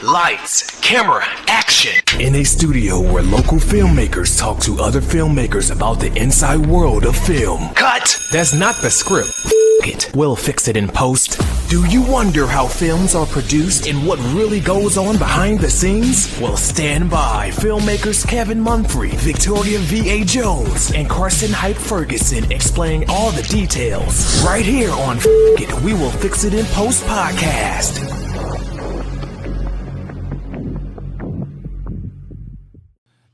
Lights, camera, action. In a studio where local filmmakers talk to other filmmakers about the inside world of film. Cut. That's not the script. It. We'll fix it in post. Do you wonder how films are produced and what really goes on behind the scenes? Well, stand by. Filmmakers Kevin Mumphrey, Victoria V.A. Jones, and Carson Hype Ferguson explain all the details. Right here on It, We Will Fix It in Post podcast.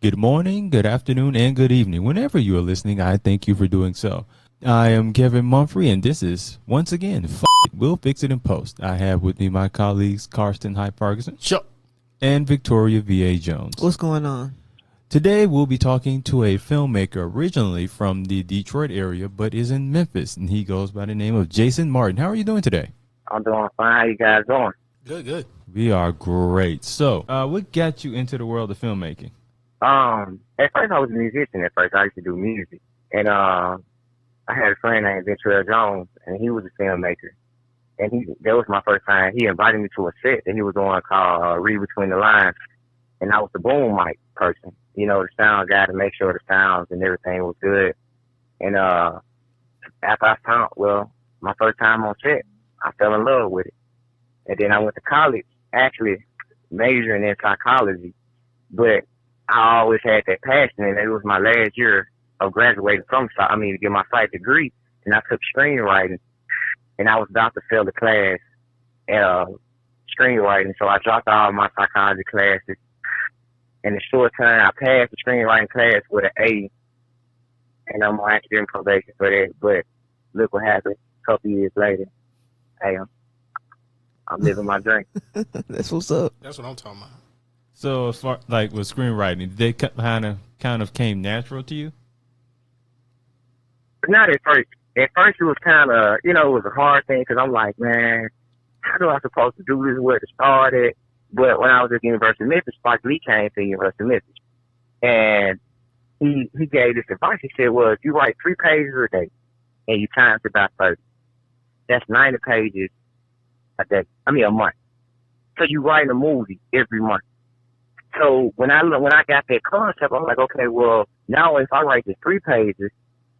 Good morning, good afternoon, and good evening. Whenever you are listening, I thank you for doing so. I am Kevin Mumphrey, and this is, once again, We'll Fix It in Post. I have with me my colleagues, Karsten Hype Ferguson and Victoria V.A. Jones. What's going on? Today, we'll be talking to a filmmaker originally from the Detroit area, but is in Memphis, and he goes by the name of Jason Martin. How are you doing today? I'm doing fine. How you guys doing? Good. We are great. So, what got you into the world of filmmaking? At first I was a musician. At first I used to do music, and I had a friend named Ventura Jones, and he was a filmmaker. And that was my first time. He invited me to a set that he was on called Read Between the Lines, and I was the boom mic person, you know, the sound guy to make sure the sounds and everything was good. And after I found, my first time on set, I fell in love with it. And then I went to college, actually majoring in psychology, but I always had that passion, and it was my last year of graduating to get my psych degree, and I took screenwriting, and I was about to fail the class at screenwriting, so I dropped all my psychology classes. In a short time, I passed the screenwriting class with an A, and I'm on academic probation for that, but look what happened a couple years later. Hey, I'm living my dream. That's what's up. That's what I'm talking about. So, as far like with screenwriting, did they kind of came natural to you? Not at first. At first, it was kind of, it was a hard thing because I'm like, man, how do I supposed to do this? Where to start it? But when I was at the University of Memphis, Spike Lee came to the University of Memphis, and he gave this advice. He said, well, if you write 3 pages a day and you times it by 30, that's 90 pages a month. So you write a movie every month. So when I got that concept, I'm like, okay, well, now if I write the 3 pages,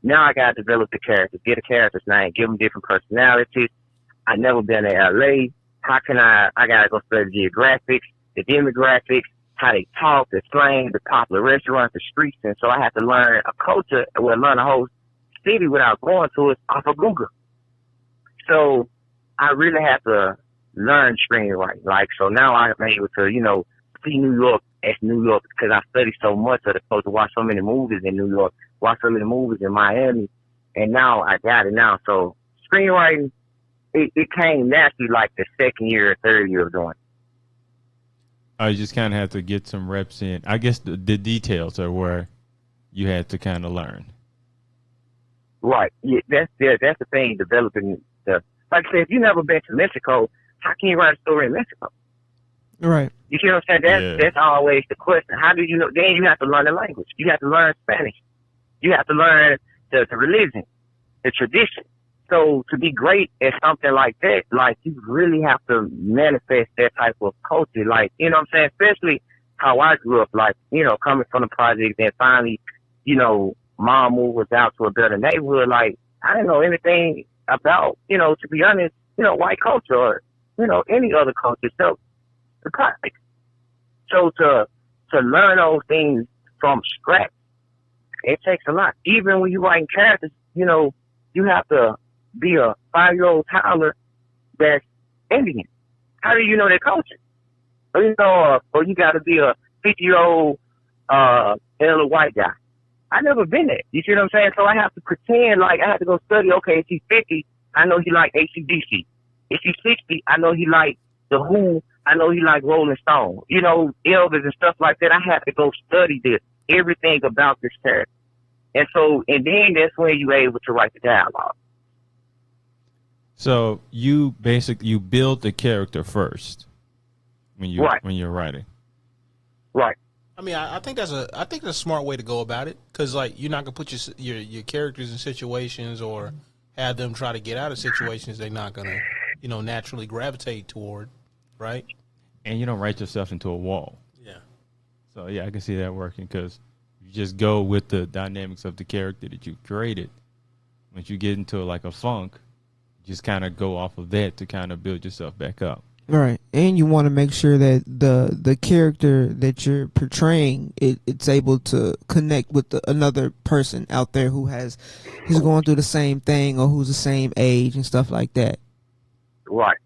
now I got to develop the characters, get a character's name, give them different personalities. I've never been to LA. How can I got to go study geographics, the demographics, how they talk, the slang, the popular restaurants, the streets. And so I have to learn a culture, learn a whole city without going to it off of Google. So I really have to learn screenwriting. Like, so now I'm able to, see New York as New York because I studied so much of the culture, watched so many movies in New York, watched so many movies in Miami, and now I got it now. So screenwriting, it came naturally like the second year or third year of doing it. I just kind of have to get some reps in. I guess the details are where you had to kind of learn. Right. Yeah, that's the thing, developing like I said, if you've never been to Mexico, how can you write a story in Mexico? Right. You see what I'm saying? That's always the question. How do you know? Then you have to learn the language. You have to learn Spanish. You have to learn the religion, the tradition. So to be great at something like that, like you really have to manifest that type of culture. Like, you know what I'm saying? Especially how I grew up, like, coming from the project and finally, mom moved us out to a better neighborhood. Like, I didn't know anything about, to be honest, white culture or, any other culture. So the project. So to learn those things from scratch, it takes a lot. Even when you're writing characters, you have to be a 5-year-old toddler that's Indian. How do you know their culture? Or you got to be a 50-year-old elder white guy. I never been there. You see what I'm saying? So I have to pretend like I have to go study. Okay, if he's 50, I know he like AC/DC. If he's 60, I know he like The Who. I know he like Rolling Stone. Elvis and stuff like that. I have to go study everything about this character. And then that's when you're able to write the dialogue. So you build the character first when you're writing. Right. I mean, I think that's a smart way to go about it, because like you're not gonna put your characters in situations or have them try to get out of situations they're not gonna naturally gravitate toward, right? and you don't write yourself into a wall. Yeah. So yeah, I can see that working because you just go with the dynamics of the character that you created. Once you get into like a funk, just kind of go off of that to kind of build yourself back up. Right, and you want to make sure that the character that you're portraying it's able to connect with another person out there who's going through the same thing or who's the same age and stuff like that. Right.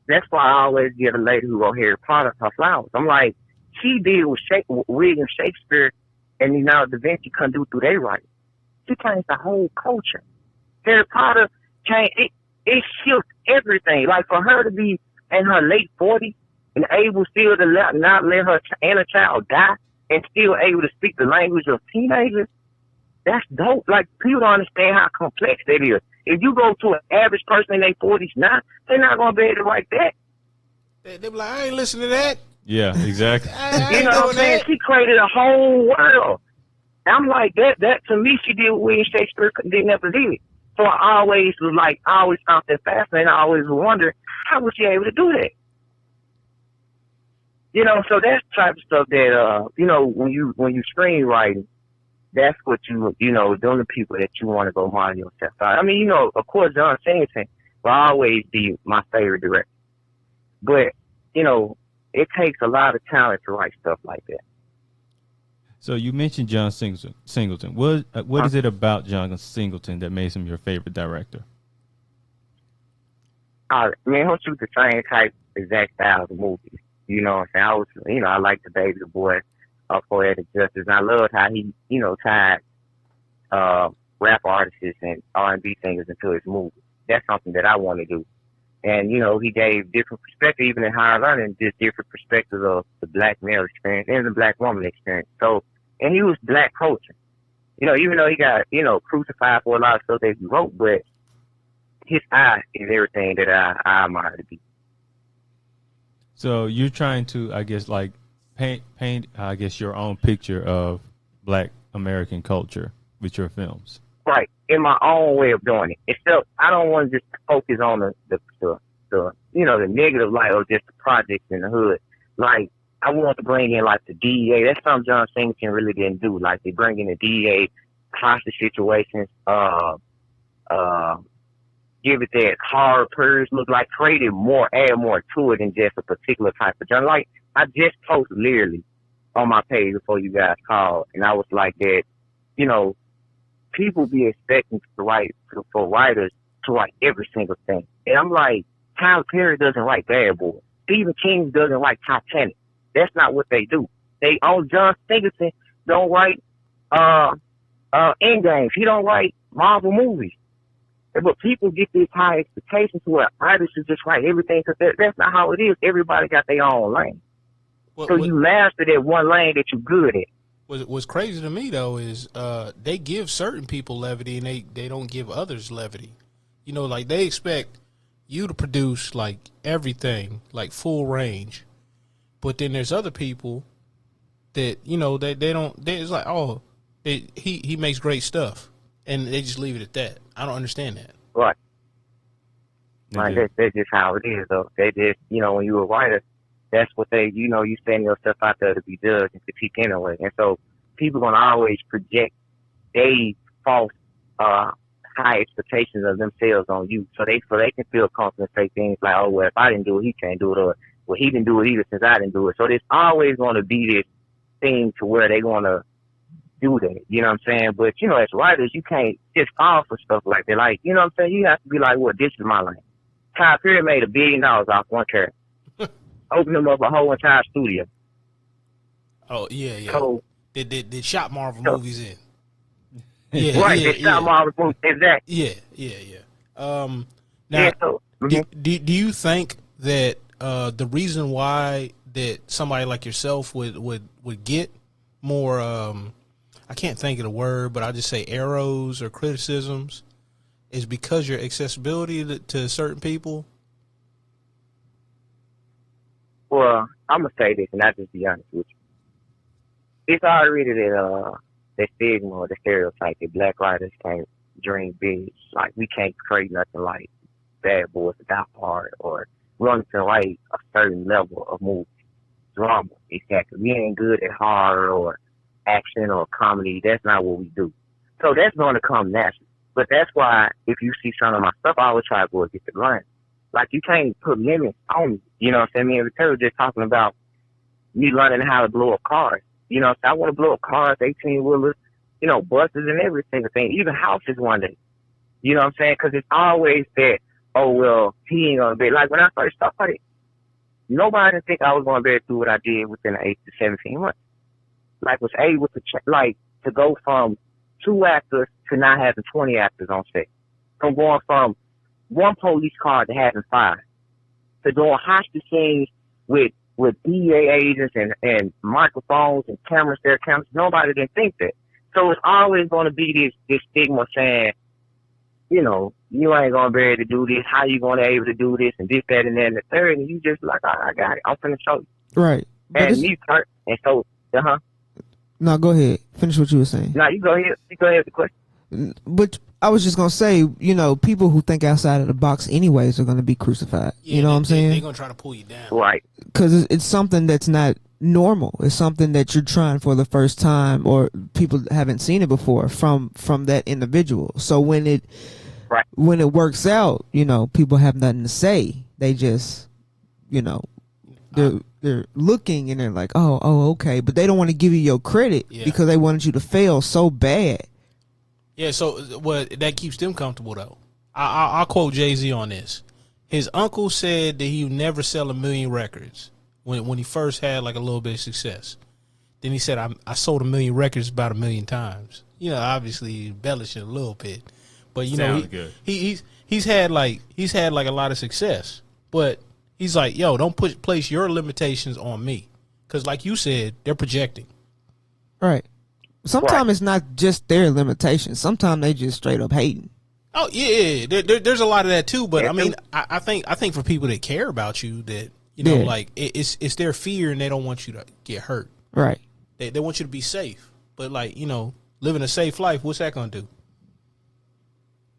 That's why I always give a lady who wrote Harry Potter her flowers. I'm like, she did with William Shakespeare and Leonardo da Vinci couldn't do through their writing. She changed the whole culture. Harry Potter changed it shifts everything. Like for her to be in her late 40s and able still to not let her inner child die and still able to speak the language of teenagers, that's dope. Like, people don't understand how complex that is. If you go to an average person in their 40s now, they're not going to be able to write that. They be like, I ain't listening to that. Yeah, exactly. You know what I'm saying? She created a whole world. I'm like, that to me, she did what William Shakespeare never did. So I always was like, I always found that fascinating. I always wondered, how was she able to do that? You know, so that's the type of stuff that, you know, when you screenwriting, that's what you know, those are the people that you want to go model yourself out. I mean, you know, of course, John Singleton will always be my favorite director. But, you know, it takes a lot of talent to write stuff like that. So you mentioned John Singleton. What is it about John Singleton that makes him your favorite director? I mean, he'll shoot the same type, exact style of movies. You know what I'm saying? I like the Baby the Boy, Poetic Justice. And I loved how he, you know, tied rap artists and R&B singers into his movies. That's something that I want to do. And, you know, he gave different perspectives, even in higher learning, just different perspectives of the black male experience and the black woman experience. So, and he was black culture. You know, even though he got, you know, crucified for a lot of stuff that he wrote, but his eye is everything that I admire to be. So you're trying to, I guess, like paint, I guess, your own picture of black American culture with your films. Right, in my own way of doing it. Except I don't want to just focus on the you know, the negative light or just the projects in the hood. Like, I want to bring in like the DEA. That's something John Singleton really didn't do. Like, they bring in the DEA, hostage situations, give it that hard purge look, like created more, add more to it than just a particular type of genre. Like, I just posted literally on my page before you guys called, and I was like that, you know, people be expecting for writers to write every single thing. And I'm like, Tyler Perry doesn't write Bad Boys. Stephen King doesn't write Titanic. That's not what they do. They own John Singleton don't write Endgames. He don't write Marvel movies. But people get these high expectations to where artists should just write everything, because that's not how it is. Everybody got their own lane. You master that one lane that you're good at. What's crazy to me, though, is they give certain people levity and they don't give others levity. You know, like, they expect you to produce, like, everything, like, full range. But then there's other people that, you know, they don't, it's like, oh, he makes great stuff. And they just leave it at that. I don't understand that. Right. Like, that's just how it is, though. They just, you know, when you're a writer, that's what they, you know, you send yourself out there to be judged and critique anyway. And so people going to always project they false high expectations of themselves on you. So they can feel confident and say things like, oh, well, if I didn't do it, he can't do it. Or, well, he didn't do it either since I didn't do it. So there's always going to be this thing to where they're going to do that. You know what I'm saying? But, you know, as writers, you can't just fall for stuff like that. Like, you know what I'm saying? You have to be like, well, this is my lane. Tyler Perry made $1 billion off one character. Open them up a whole entire studio. Oh, yeah. So, they shot Marvel movies in. Yeah, right, they shot Marvel movies, exactly. Yeah. Now, do you think that the reason why that somebody like yourself would get more, I can't think of the word, but I'll just say arrows or criticisms, is because your accessibility to certain people? Well, I'm going to say this, and I'll just be honest with you. It's already that stigma or the stereotype that black writers can't dream big. Like, we can't create nothing like Bad Boys or Die Hard or wanting to write a certain level of movie. Drama. Exactly. We ain't good at horror or action or comedy. That's not what we do. So that's going to come naturally. But that's why if you see some of my stuff, I always try to go against the line. Like, you can't put limits on me. You know what I'm saying? Me and Victor was just talking about me learning how to blow up cars. You know, so I want to blow up cars, 18-wheelers, you know, buses and every single thing, even houses one day. You know what I'm saying? Because it's always that, oh, well, he ain't going to be. Like, when I first started, nobody didn't think I was going to be able to do what I did within the 8 to 17 months. Like, was able to, to go from 2 actors to not having 20 actors on set. From going from 1 police car to having 5. To doing hostage scenes with DEA agents and microphones and cameras there. Nobody didn't think that. So it's always going to be this stigma saying, you know, you ain't going to be able to do this. How you going to be able to do this and this, that, and then the third. And you just like, I got it. I'm finna show you. Right. And me, and so, No, go ahead. Finish what you were saying. No, you go ahead. You go ahead with the question. But I was just going to say, you know, people who think outside of the box anyways are going to be crucified. Yeah, you know what I'm saying? They're going to try to pull you down. Right. Because it's something that's not normal. It's something that you're trying for the first time, or people haven't seen it before from that individual. So when it works out, you know, people have nothing to say. They just, you know, they're looking and they're like, oh, okay. But they don't want to give you your credit because they wanted you to fail so bad. Yeah, so that keeps them comfortable, though. I'll quote Jay-Z on this. His uncle said that he would never sell 1 million records when he first had like a little bit of success. Then he said, I sold 1 million records about 1 million times. You know, obviously embellishing a little bit. But, you know, he's had like a lot of success. But he's like, yo, don't place your limitations on me. Because like you said, they're projecting. Right. Sometimes it's not just their limitations. Sometimes they just straight up hating. Oh yeah. There's a lot of that too. But I mean, I think for people that care about you, that you know, like it's their fear and they don't want you to get hurt. Right. They want you to be safe. But like, you know, living a safe life, what's that gonna do?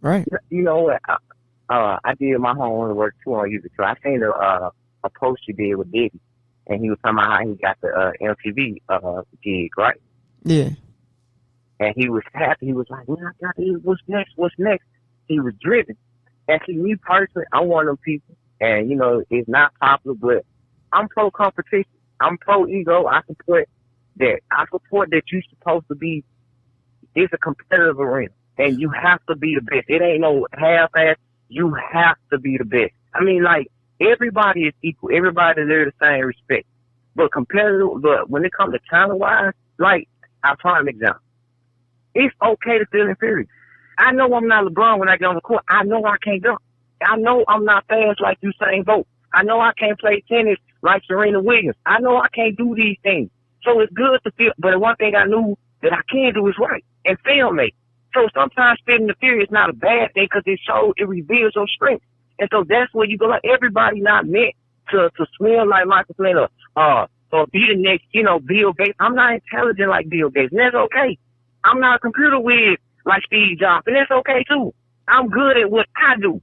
Right. You know what? I did my homework too on YouTube. So I seen a post you did with Diddy, and he was talking about how he got the MTV gig, right? Yeah. And he was happy. He was like, "Man, I got it. What's next? What's next?" He was driven. And see, me personally, I'm one of them people. And you know, it's not popular, but I'm pro competition. I'm pro ego. I support that. I support that you're supposed to be. It's a competitive arena, and you have to be the best. It ain't no half-ass. You have to be the best. I mean, like, everybody is equal. Everybody deserves the same respect. But competitive. But when it comes to talent-wise, like, I'll try an example. It's okay to feel inferior. I know I'm not LeBron when I get on the court. I know I can't dunk. I know I'm not fast like Usain Bolt. I know I can't play tennis like Serena Williams. I know I can't do these things. So it's good to feel. But one thing I knew that I can do is right and fail me. So sometimes feeling inferior is not a bad thing because it reveals your strength. And so that's where you go. Like, everybody not meant to swim like Michael Flynn or be the next, you know, Bill Gates. I'm not intelligent like Bill Gates, and that's okay. I'm not a computer whiz like Steve Jobs, and that's okay too. I'm good at what I do.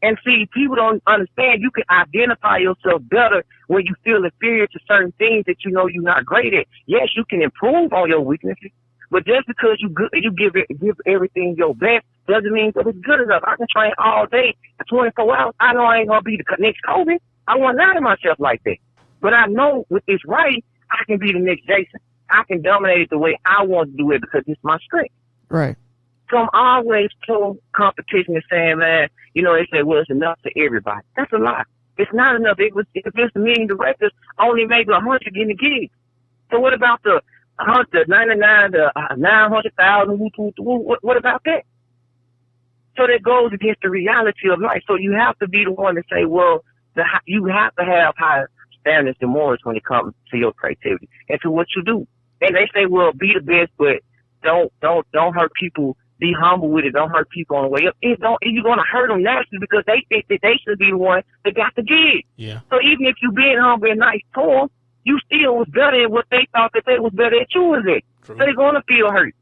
And see, people don't understand you can identify yourself better when you feel inferior to certain things that you know you're not great at. Yes, you can improve on your weaknesses, but just because you give everything your best doesn't mean that it's good enough. I can train all day for 24 hours. I know I ain't gonna be the next Kobe. I want out of myself like that. But I know with this right, I can be the next Jason. I can dominate it the way I want to do it because it's my strength. Right. So I'm always pro competition and saying, man, you know, they say, well, it's enough for everybody. That's a lie. It's not enough. If it's 1 million directors, only maybe 100 getting the gigs. So what about the 99, the 900,000? What about that? So that goes against the reality of life. So you have to be the one to say, well, you have to have higher standards and morals when it comes to your creativity and to what you do. And they say, well, be the best, but don't hurt people. Be humble with it. Don't hurt people on the way up. You're going to hurt them naturally because they think that they should be the one that got the gig. Yeah. So even if you being humble and nice to them, you still was better at what they thought that they was better at you was at. True. So they're going to feel hurt.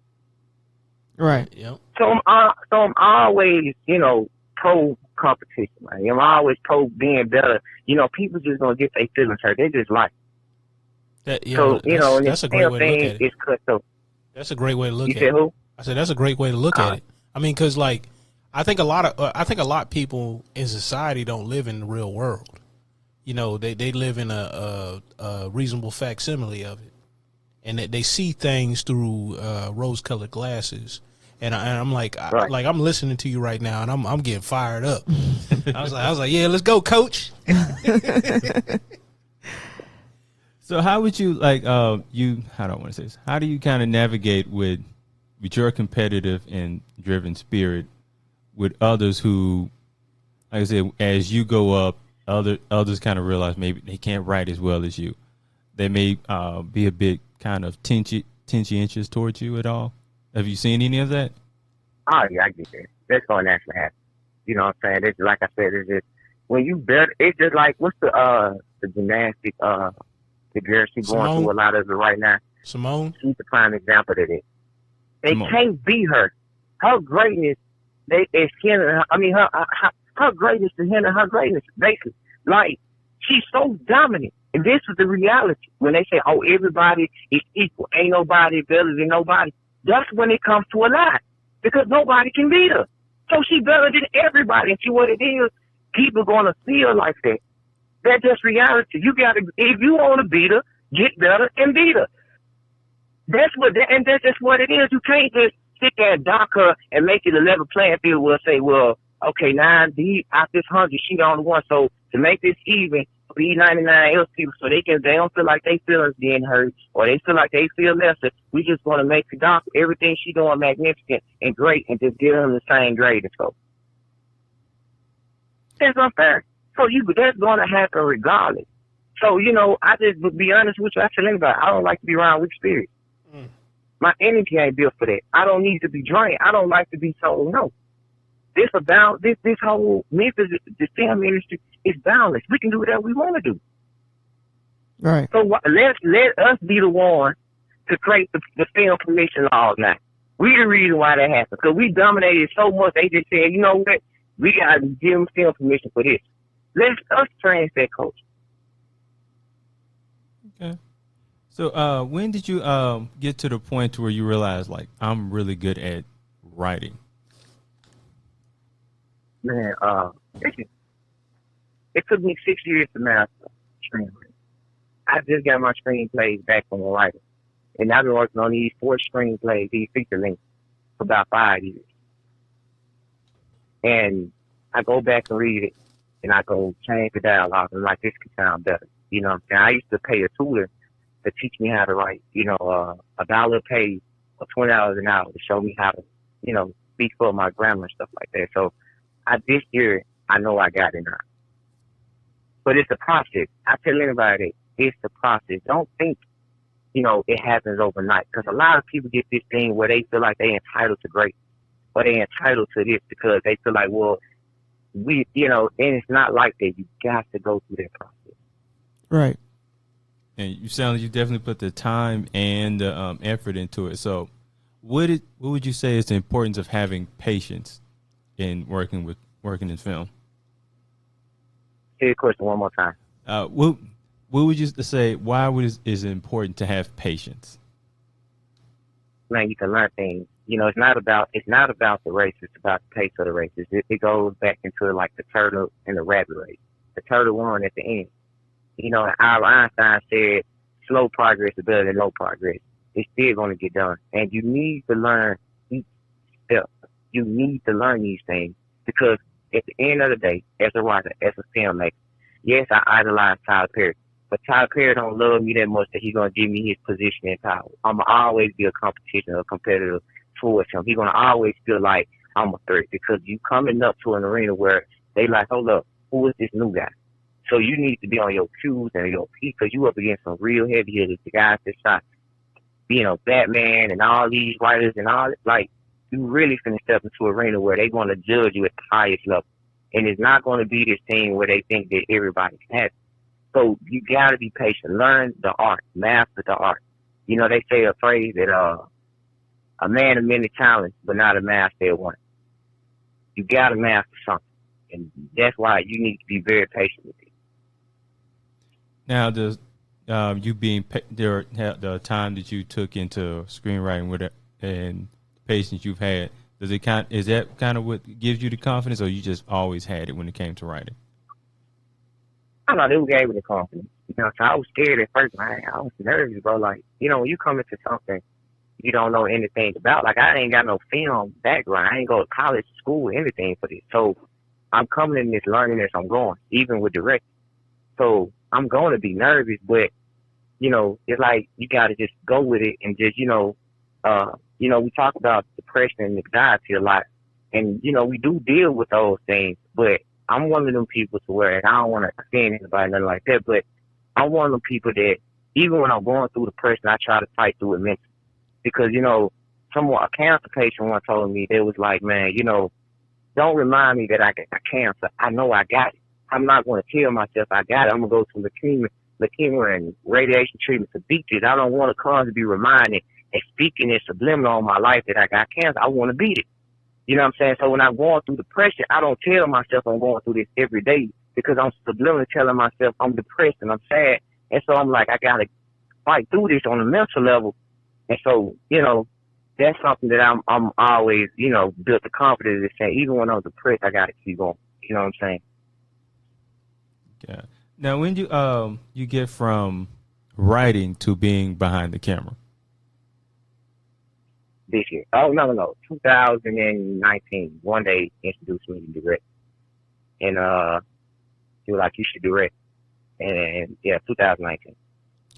Right. Yep. So I'm always, you know, pro competition, man. I'm always pro being better. You know, people just gonna get their feelings hurt. They just like. That, you So, know, you know, and that's this a great way to look thing at it. is cut. So, That's a great way to look you at said it. who? I said that's a great way to look at it. I mean, because like I think a lot of people in society don't live in the real world. You know, they live in a reasonable facsimile of it, and they see things through rose-colored glasses. And I'm like, Right. like I'm listening to you right now, and I'm getting fired up. I was like, yeah, let's go, coach. So how would you like how do I want to say this? How do you kind of navigate with your competitive and driven spirit with others who, like I said, as you go up, others kind of realize maybe they can't write as well as you. They may be a bit kind of tension towards you at all. Have you seen any of that? Oh yeah, I get that. That's gonna naturally happen. You know what I'm saying? It's like I said, it's just when you better. It's just like what's the gymnastic the girl she's going Simone? through a lot of it right now. Simone? She's the prime example of it. They Simone. can't beat her. Her greatness, is hindering her. I mean, her greatness is hindering her greatness, basically. Like, she's so dominant. And this is the reality. When they say, oh, everybody is equal, ain't nobody better than nobody, that's when it comes to a lie. Because nobody can beat her. So she's better than everybody. And see what it is? People going to feel like that. That's just reality. You got to, if you want to beat her, get better and beat her. That's just what it is. You can't just sit there and dock her and make it a level playing field. We'll say, well, okay, now out this 100, she the only one. So to make this even, be 99 else people, so they don't feel like they feelings being hurt or they feel like they feel lesser. We just want to make the doc everything she doing magnificent and great and just give them the same grade and so. That's unfair. So that's going to happen regardless. So, you know, I just would be honest with you. I tell anybody, I don't like to be around weak spirits. My energy ain't built for that. I don't need to be drained. I don't like to be so, no. This whole Memphis, the film industry is boundless. We can do whatever we want to do. Right. So let us be the one to create the film commission laws now. We the reason why that happened. Because we dominated so much, they just said, you know what? We got to give them film permission for this. Let us change that culture. Okay. So when did you get to the point where you realized, like, I'm really good at writing? Man, it took me 6 years to master screenwriting. I just got my screenplays back from a writer. And I've been working on these 4 screenplays, these feature lengths, for about 5 years. And I go back and read it, and I go change the dialogue, and like, this could sound better. You know what I'm saying? I used to pay a tutor to teach me how to write, you know, $1 a page or $20 an hour to show me how to, you know, speak for my grammar and stuff like that. So this year, I know I got it now. But it's a process. I tell anybody that it's a process. Don't think, you know, it happens overnight. Because a lot of people get this thing where they feel like they're entitled to greatness. Or they're entitled to this because they feel like, well, you know, and it's not like that. You got to go through that process. Right. And you sound like you definitely put the time and the effort into it. So what would you say is the importance of having patience in working in film? Say the question one more time. What would you say? Why is it important to have patience? Man, you can learn things. You know, it's not about the race. It's about the pace of the race. It goes back into like the turtle and the rabbit race. The turtle won at the end. You know, Albert Einstein said, "Slow progress is better than no progress." It's still going to get done, and you need to learn each step. You need to learn these things because at the end of the day, as a writer, as a filmmaker, yes, I idolize Tyler Perry, but Tyler Perry don't love me that much that he's going to give me his position and power. I'm going to always be a competition, a competitor towards him. He's going to always feel like I'm a threat because you coming up to an arena where they like, hold up, who is this new guy? So you need to be on your Q's and your P's because you up against some real heavy hitters, the guys that shot, you know, Batman and all these writers and all, like, you really finna step into an arena where they're going to judge you at the highest level. And it's not going to be this thing where they think that everybody can have it. So you got to be patient. Learn the art. Master the art. You know, they say a phrase that a man of many talents, but not a master at one. You got to master something. And that's why you need to be very patient with it. Now, does you being the time that you took into screenwriting with it and patience you've had, is that kind of what gives you the confidence, or you just always had it when it came to writing? I know they gave me the confidence. So I was scared at first. I was nervous, bro. Like, when you come into something you don't know anything about, like I ain't got no film background. I ain't go to college, school, anything for this. So I'm coming in this learning as I'm going, even with directing. So I'm going to be nervous, but it's like you got to just go with it and just we talk about depression and anxiety a lot, and we do deal with those things. But I'm one of them people to where, and I don't want to offend anybody, nothing like that, but I'm one of them people that even when I'm going through depression, I try to fight through it mentally. Because, a cancer patient once told me, they was like, man, don't remind me that I got cancer. I know I got it. I'm not going to tell myself I got it. I'm going to go to leukemia and radiation treatment to beat it. I don't want to constantly be reminded and speaking it subliminal on my life that I got cancer. I want to beat it. You know what I'm saying? So when I'm going through depression, I don't tell myself I'm going through this every day because I'm subliminally telling myself I'm depressed and I'm sad. And so I'm like, I got to fight through this on a mental level. And so, that's something that I'm always, built the confidence to say, even when I'm depressed, I got to keep going. You know what I'm saying? Yeah. Now, when you get from writing to being behind the camera? This year. Oh, no. 2019. One day introduced me to direct. And he was like, you should direct. And yeah, 2019.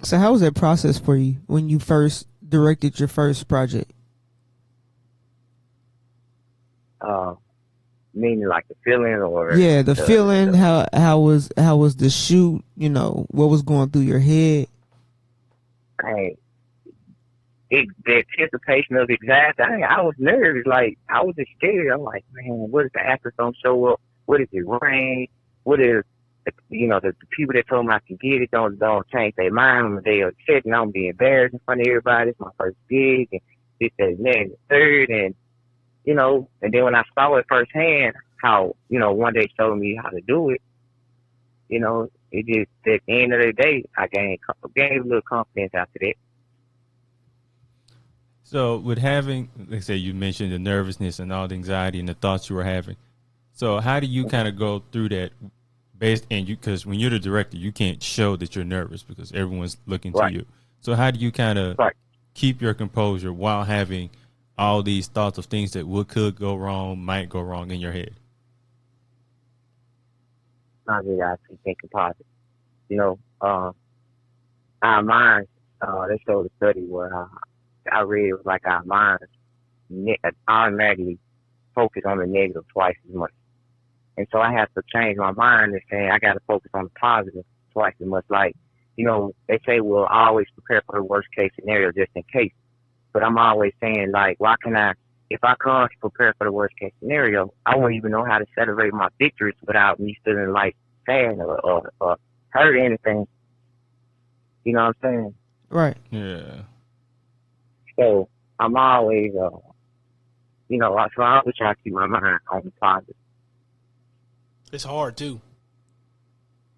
So how was that process for you when you first directed your first project? Meaning like the feeling, or the feeling. How was the shoot? What was going through your head? Hey, the anticipation of anxiety. I was nervous. Like I was just scared. I'm like, man, what if the actors don't show up? What if it rain? What if the people that told me I could get it don't change their mind on the day of the set, and I'm being embarrassed in front of everybody. It's my first gig, and this, that, and that, and the third, and and then when I saw it firsthand, how one day showed me how to do it, it just at the end of the day, I gained a little confidence after that. So with having, like I say, you mentioned the nervousness and all the anxiety and the thoughts you were having. So how do you kind of go through that? Because when you're the director, you can't show that you're nervous because everyone's looking to you. So how do you kind of keep your composure while having all these thoughts of things that could go wrong, might go wrong in your head? I mean, I keep thinking positive. Our minds, they showed a study where I read it was like our minds automatically focus on the negative twice as much. And so I have to change my mind and say I got to focus on the positive twice as much. Like, they say we'll always prepare for the worst case scenario just in case. But I'm always saying, like, why can if I can't prepare for the worst case scenario, I won't even know how to celebrate my victories without me feeling like sad or hurt anything. You know what I'm saying? Right. Yeah. So I'm always, so I always try to keep my mind on the positive. It's hard too.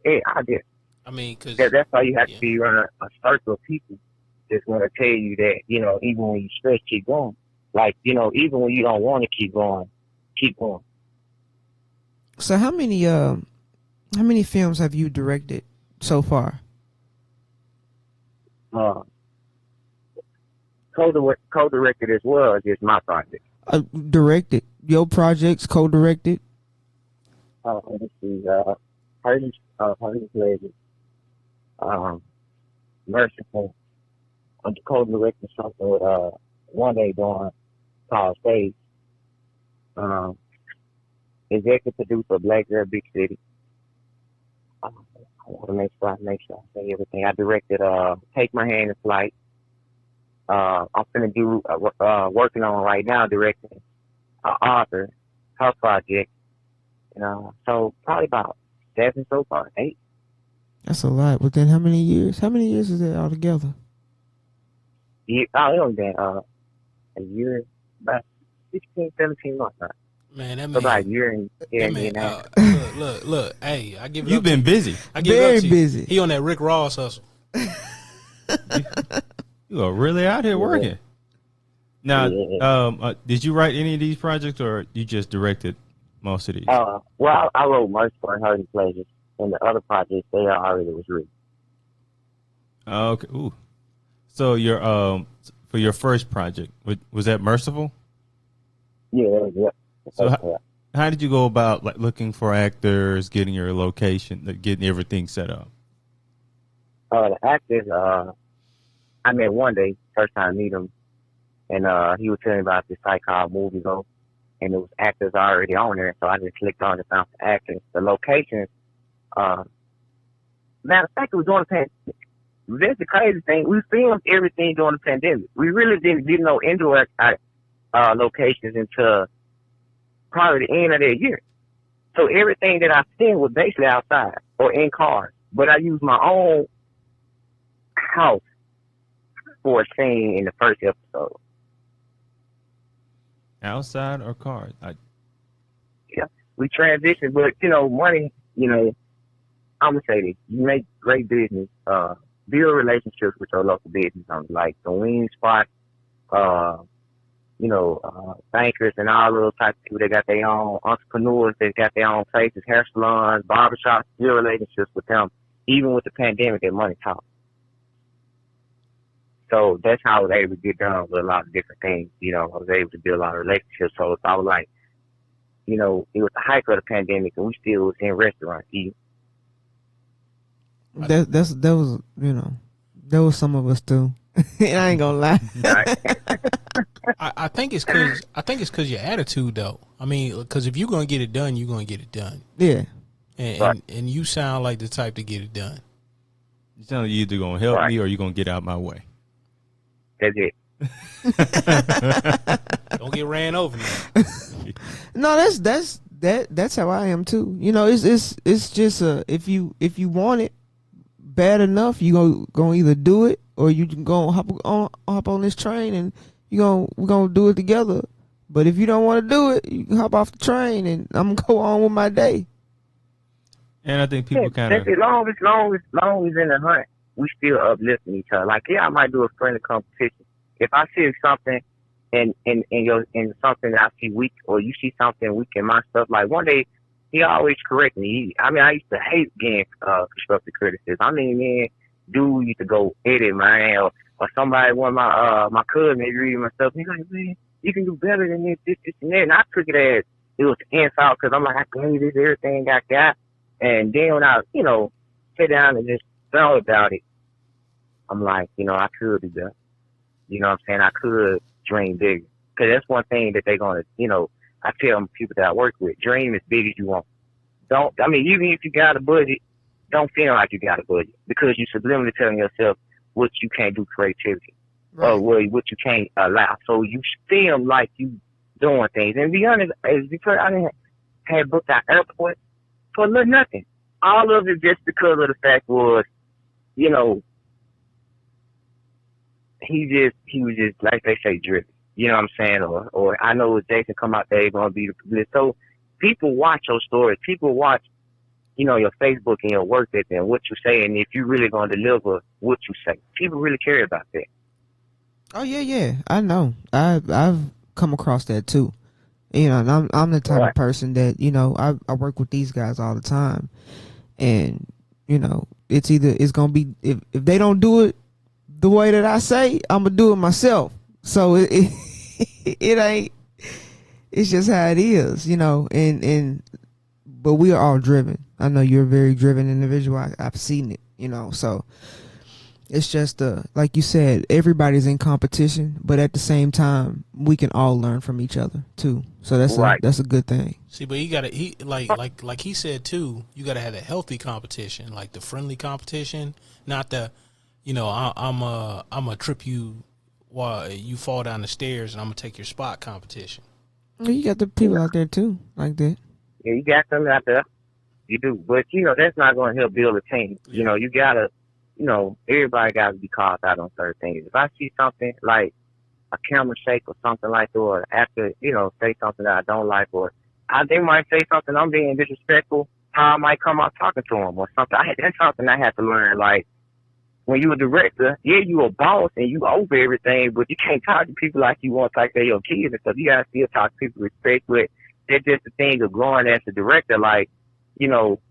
Yeah, I guess. I mean, because that's why you have to be around a circle of people that's going to tell you that, even when you stress, keep going. Like, even when you don't want to keep going, keep going. So how many films have you directed so far? Co-directed as well as just my project. Directed your projects, co-directed. Let's see, Hershey's Legend, Merciful. I'm co-directing something with One Day Dawn called Stage. Executive producer, Black Girl, Big City. I want to make sure I say everything. I directed Take My Hand in Flight. I'm finna do working on right now, directing Arthur, her project. So probably about 7 so far, 8. That's a lot. Within how many years? How many years is that altogether? Yeah, it only been a year, about 16, 17 months now. Man, that for about a man. year and That a man. half. Look. Hey, I give it You've up been to you. busy. I give it Very up to you. busy. He on that Rick Ross hustle. You are really out here working. Now, Yeah. did you write any of these projects, or you just directed most of these? Well, I wrote most for Hurting Pleasures, and the other projects they already was written. Okay. Ooh. So your for your first project, was that Merciful? Yeah. So how did you go about like looking for actors, getting your location, getting everything set up? The actors, I met one day, first time I meet him, and he was telling me about this site called Movie Go, and it was actors already on there, so I just clicked on it, found the actors. The locations, matter of fact, it was during the pandemic. That's the crazy thing. We filmed everything during the pandemic. We really didn't know indoor locations until probably the end of that year. So everything that I filmed was basically outside or in cars, but I used my own house for a scene in the first episode. Outside or cars? Yeah, we transitioned, but money. I'm gonna say this: you make great business, build relationships with your local business owners, like the wing spot, bankers and all those types of people that got their own entrepreneurs that got their own places, hair salons, barbershops. Build relationships with them, even with the pandemic. That money talks. So that's how I was able to get done with a lot of different things. I was able to build a lot of relationships. So if I was like, it was the height of the pandemic and we still was in restaurants eating. That was some of us too. And I ain't gonna lie. I think it's cause your attitude though. I mean, because if you're gonna get it done, you're gonna get it done. Yeah. And you sound like the type to get it done. You sound like you either gonna help me or you're gonna get out my way. That's it. Don't get ran over now. No, that's how I am too. It's just if you want it bad enough, you gonna either do it or you can go hop on this train and we're gonna do it together. But if you don't want to do it, you can hop off the train and I'm gonna go on with my day. And I think people kind of as long as in the hunt, we still uplifting each other. Like, I might do a friendly competition. If I see something in something that I see weak, or you see something weak in my stuff, like one day he always correct me. I used to hate getting constructive criticism. Man, dude used to go edit man, or somebody, one of my cousin, maybe reading my stuff. He's like, man, you can do better than this, and that. And I took it as it was an insult because I'm like, I gave this everything I got. And then when I, sit down and just thought about it, I'm like, I could do that. You know what I'm saying? I could dream bigger. Because that's one thing that they're going to, I tell people that I work with, dream as big as you want. Even if you got a budget, don't feel like you got a budget. Because you're subliminally telling yourself what you can't do creativity. Right. Or what you can't allow. So you feel like you doing things. And to be honest, because I didn't have booked out airport for a little nothing. All of it just because of the fact was, he was just, like they say, driven. You know what I'm saying? Or I know if Jason come out there, he's going to be the publicist. So people watch your stories. People watch, your Facebook and your work ethic and what you say. And if you're really going to deliver what you say, people really care about that. Oh, yeah. I know. I've come across that too. And I'm the type of person that, I work with these guys all the time. And, it's going to be, if they don't do it the way that I say, I'm going to do it myself. So it ain't, it's just how it is, but we are all driven. I know you're a very driven individual. I've seen it, so it's just, like you said, everybody's in competition, but at the same time, we can all learn from each other too. So that's a good thing. See, but like he said too, you got to have a healthy competition, like the friendly competition, not the, I'm a trip you while you fall down the stairs and I'm gonna take your spot competition. Well, you got the people out there too, like that. Yeah, you got them out there. You do, but that's not going to help build a team. You gotta, everybody got to be called out on certain things. If I see something like a camera shake or something like that, or after, say something that I don't like, or they might say something, I'm being disrespectful, how I might come out talking to them or something. That's something I had to learn. Like, when you a director, yeah, you a boss and you over everything, but you can't talk to people like you want to talk to your kids and stuff. You gotta still talk to people with respect, but that's just the thing of growing as a director. Like, you know,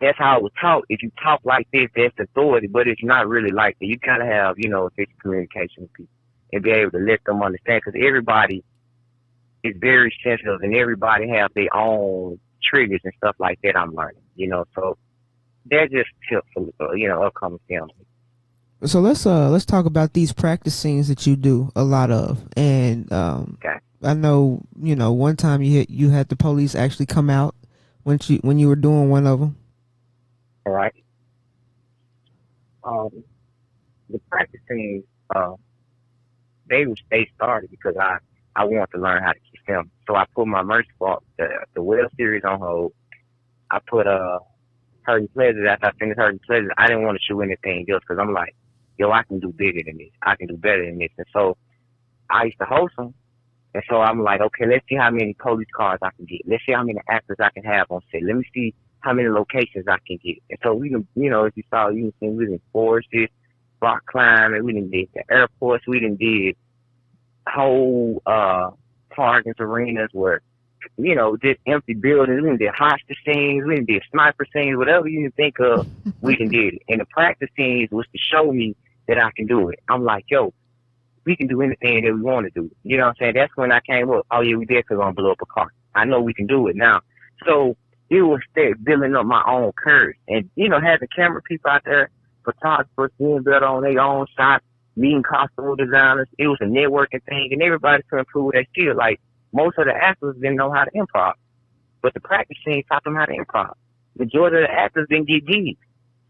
that's how I was taught. If you talk like this, that's authority, but it's not really like that. You gotta have, you know, efficient communication with people and be able to let them understand, because everybody is very sensitive and everybody have their own triggers and stuff like that. I'm learning, you know, so they're just tips for, you know, upcoming films. So let's talk about these practice scenes that you do a lot of, and Okay. I know, you know, one time you had the police actually come out when you were doing one of them. All right. The practice scenes, they started because I wanted to learn how to keep film. So I put my Merciful, the Well series on hold. I put Hurting Pleasures. After I finished Hurting Pleasures, I didn't want to shoot anything else because I'm like, yo, I can do bigger than this. I can do better than this. And so I used to host them. And so I'm like, okay, let's see how many police cars I can get. Let's see how many actors I can have on set. Let me see how many locations I can get. And so we can, you know, as you saw, you can see we did forests, rock climbing, we done did the airports, we done did whole parks, arenas where, you know, just empty buildings. We done did hostage scenes, we done did sniper scenes, whatever you can think of, we done did it. And the practice scenes was to show me that I can do it. I'm like, yo, we can do anything that we want to do. You know what I'm saying? That's when I came up, oh yeah, we definitely gonna blow up a car. I know we can do it now. So it was building up my own courage. And, you know, having camera people out there, photographers being better on their own shots, meeting costume designers. It was a networking thing, and everybody could improve their skill. Like, most of the actors didn't know how to improv, but the practice scene taught them how to improv. Majority of the actors didn't get gigs.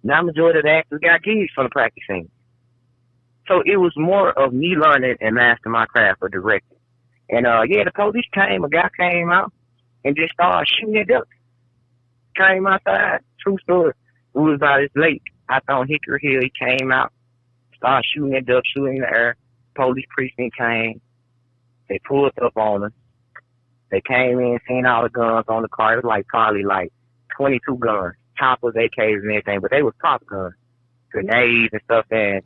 Now majority of the actors got gigs from the practice scene. So it was more of me learning and mastering my craft of directing. And yeah, the police came, a guy came out and just started shooting at ducks. Came outside, true story. We was about this lake out on Hickory Hill. He came out, started shooting at ducks, shooting in the air. Police precinct came. They pulled up on us. They came in, seen all the guns on the car. It was like probably like 22 guns, choppers, AKs, and everything, but they was pop guns, grenades and stuff. And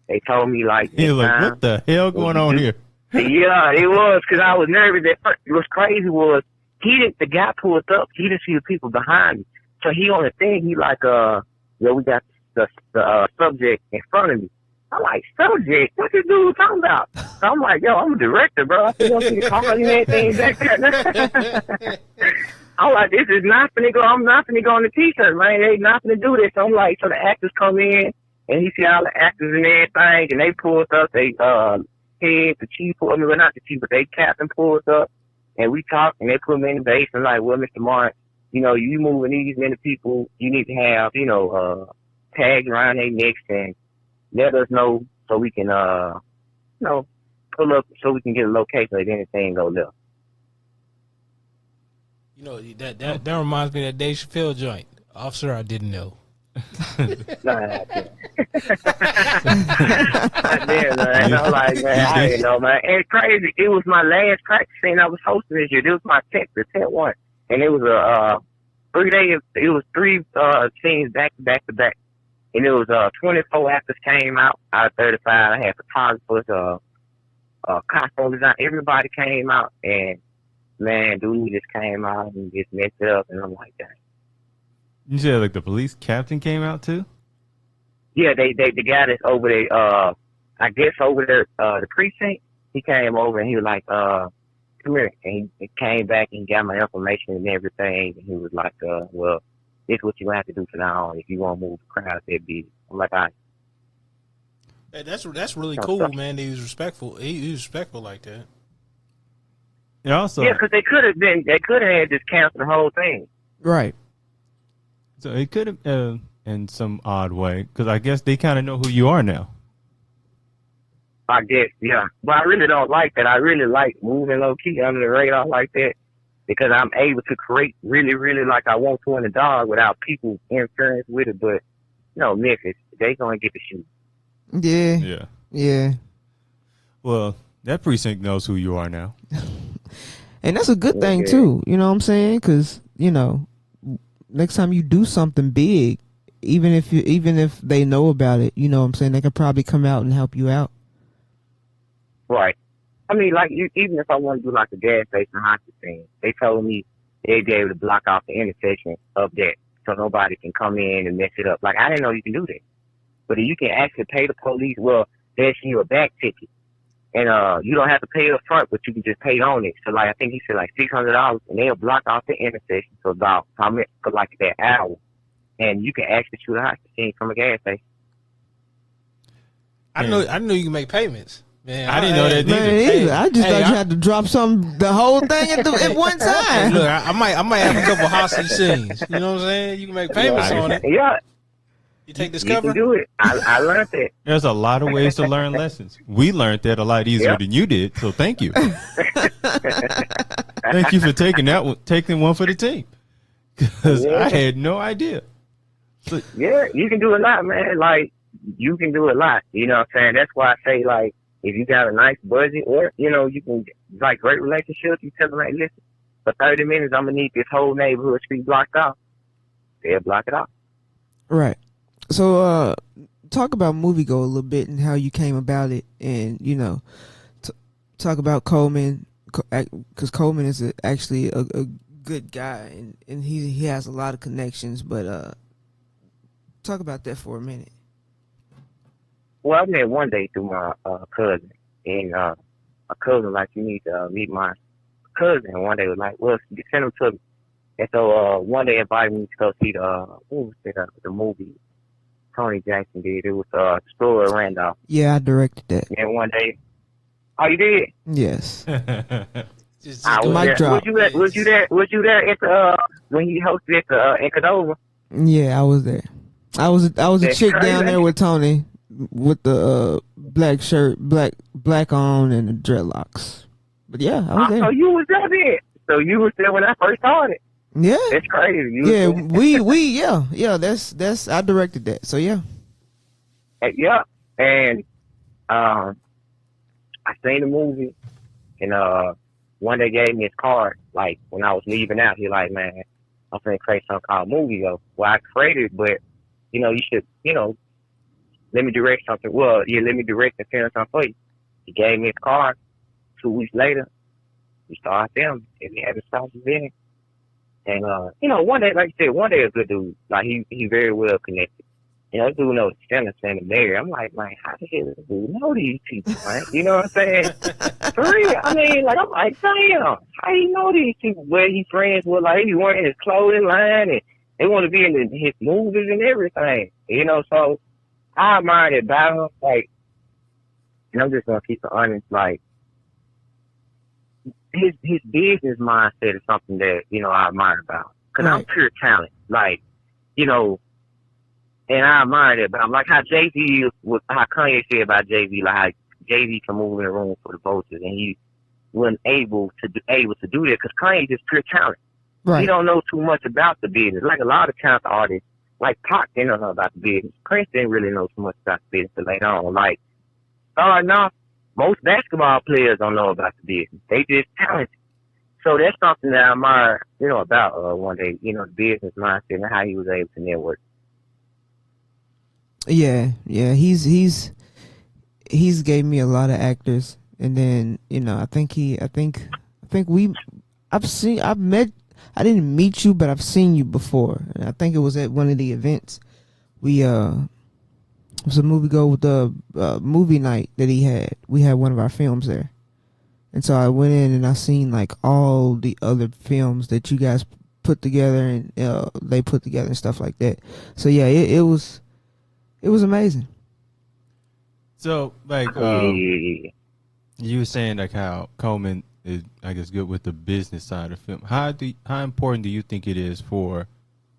they told me like, you're like, what the hell going on here? Yeah, it was, because I was nervous at first. What's crazy was the guy pulled up. He didn't see the people behind me, so he on the thing. He like, yo, we got the subject in front of me. I'm like, subject? What this dude talking about? So I'm like, yo, I'm a director, bro. I don't see the cars and everything back there. I'm like, this is not finna go. I'm not finna go on the t-shirt, man. They not finna do this. So I'm like, so the actors come in, and he see all the actors and everything, and they pulled up. They head, the chief pulled me, well, not the chief, but they captain pulled up, and we talked, and they put me in the base, and like, well, Mr. Martin, you know, you moving these many people, you need to have, you know, tags around their necks and let us know so we can, you know, pull up so we can get a location if anything go left. You know, that reminds me of that Dave Chappelle joint. Officer, I didn't know. Nah, man. I'm like, man, I didn't know, man. And it's crazy. It was my last practice scene I was hosting this year. It was my 10th one. And it was a 3 day, it was 3 scenes back to back. And it was 24 actors came out of 35. I had photographers, costume design. Everybody came out, and man, dude just came out and just messed it up. And I'm like, that. You said like the police captain came out too? Yeah, the guy that's over there, I guess over there, the precinct. He came over and he was like, come here. And he came back and got my information and everything. And he was like, well, this is what you have to do from now on if you want to move the crowd that big. I'm like, all right. Hey, that's really cool, man. He was respectful. He was respectful like that. And also, yeah, because they could have just canceled the whole thing. Right. So it could have, in some odd way, because I guess they kind of know who you are now. I guess, yeah. But I really don't like that. I really like moving low key under the radar like that, because I'm able to create really, really like I want to in the dog without people interfering with it. But, you know, Memphis, they going to get the shoot. Yeah. Yeah. Yeah. Well, that precinct knows who you are now. And that's a good thing Yeah. too. You know what I'm saying? Because next time you do something big, even if they know about it, you know what I'm saying, they could probably come out and help you out. Right. I mean, like, even if I want to do like a gas station hockey thing, they told me they'd be able to block off the intersection of that so nobody can come in and mess it up. Like, I didn't know you can do that. But you can actually pay the police. Well, they issue you a back ticket. And you don't have to pay up front, but you can just pay on it. So, like, I think he said like $600, and they'll block off the intersection for about how much, for like that hour. And you can actually shoot a hockey scene from a gas station. I know you can make payments. Man, I didn't know that Man, either. I just thought you had to drop the whole thing at one time. Look, I might have a couple hostage scenes. You know what I'm saying? You can make payments on it. Yeah. You take You Discover. can do it. I learned that. There's a lot of ways to learn lessons. We learned that a lot easier than you did, so thank you. Thank you for taking one for the team, because I had no idea. Yeah, you can do a lot, man. Like, you can do a lot. You know what I'm saying? That's why I say, like, if you got a nice budget or, you can, like, great relationships, you tell them, like, listen, for 30 minutes, I'm going to need this whole neighborhood street blocked off. They'll block it off. Right. So, talk about Movie Go a little bit and how you came about it, and talk about Coleman, because Coleman is actually a good guy, and he has a lot of connections. But talk about that for a minute. Well, I met one day through my cousin, and my cousin like, you need to meet my cousin. And one day was like, well, send him to me. And so one day invited me to go see the movie Tony Jackson did. It was Story of Randolph. Yeah, I directed that. And one day, oh, you did? Yes. Just I was mic there. drop. Was you there at the when he hosted at in Cadova? Yeah, I was there. I was a That's chick crazy. down there with Tony, with the black shirt, black on, and the dreadlocks. But yeah, I was there. So you was there then. So you was there when I first started. Yeah. That's crazy. You Yeah, was yeah. That's I directed that. So yeah. Yeah. And I seen the movie, and one day gave me his card. Like, when I was leaving out, he like, man, I'm finna create something called Movie Go. Well, I created, but you should, let me direct something. Well, yeah, let me direct and film something for you. He gave me his card. 2 weeks later, we started filming, and we had to start filming. And one day, like you said, one day a good dude. Like, he very well connected. This dude knows Santa Mary. I'm like, man, how the hell does this dude know these people, man? You know what I'm saying? For real. I mean, like, I'm like, damn, how you know these people? Where he friends with, like, he wearing his clothing line, and they want to be in his movies and everything. So I admire that about him. Like, and I'm just gonna keep it honest. Like, his business mindset is something that I admire about. Cause I'm pure talent. Like, and I admire that. But I'm like how Jay-Z, how Kanye said about Jay-Z, like how Jay-Z can move in the room for the voters, and he wasn't able to do that because Kanye is just pure talent. Right. He don't know too much about the business. Like a lot of talented artists, like Pac didn't know about the business. Prince didn't really know too much about the business until later on. Like, starting off, most basketball players don't know about the business. They just talented. So that's something that I admire, about one day, the business mindset and how he was able to network. Yeah. He's gave me a lot of actors, and then I didn't meet you, but I've seen you before. And I think it was at one of the events. It was a movie go with the movie night that he had. We had one of our films there, and so I went in and I seen like all the other films that you guys put together and they put together and stuff like that. So yeah, it was amazing. So, like, you were saying like how Coleman is, I guess, good with the business side of film. How important do you think it is for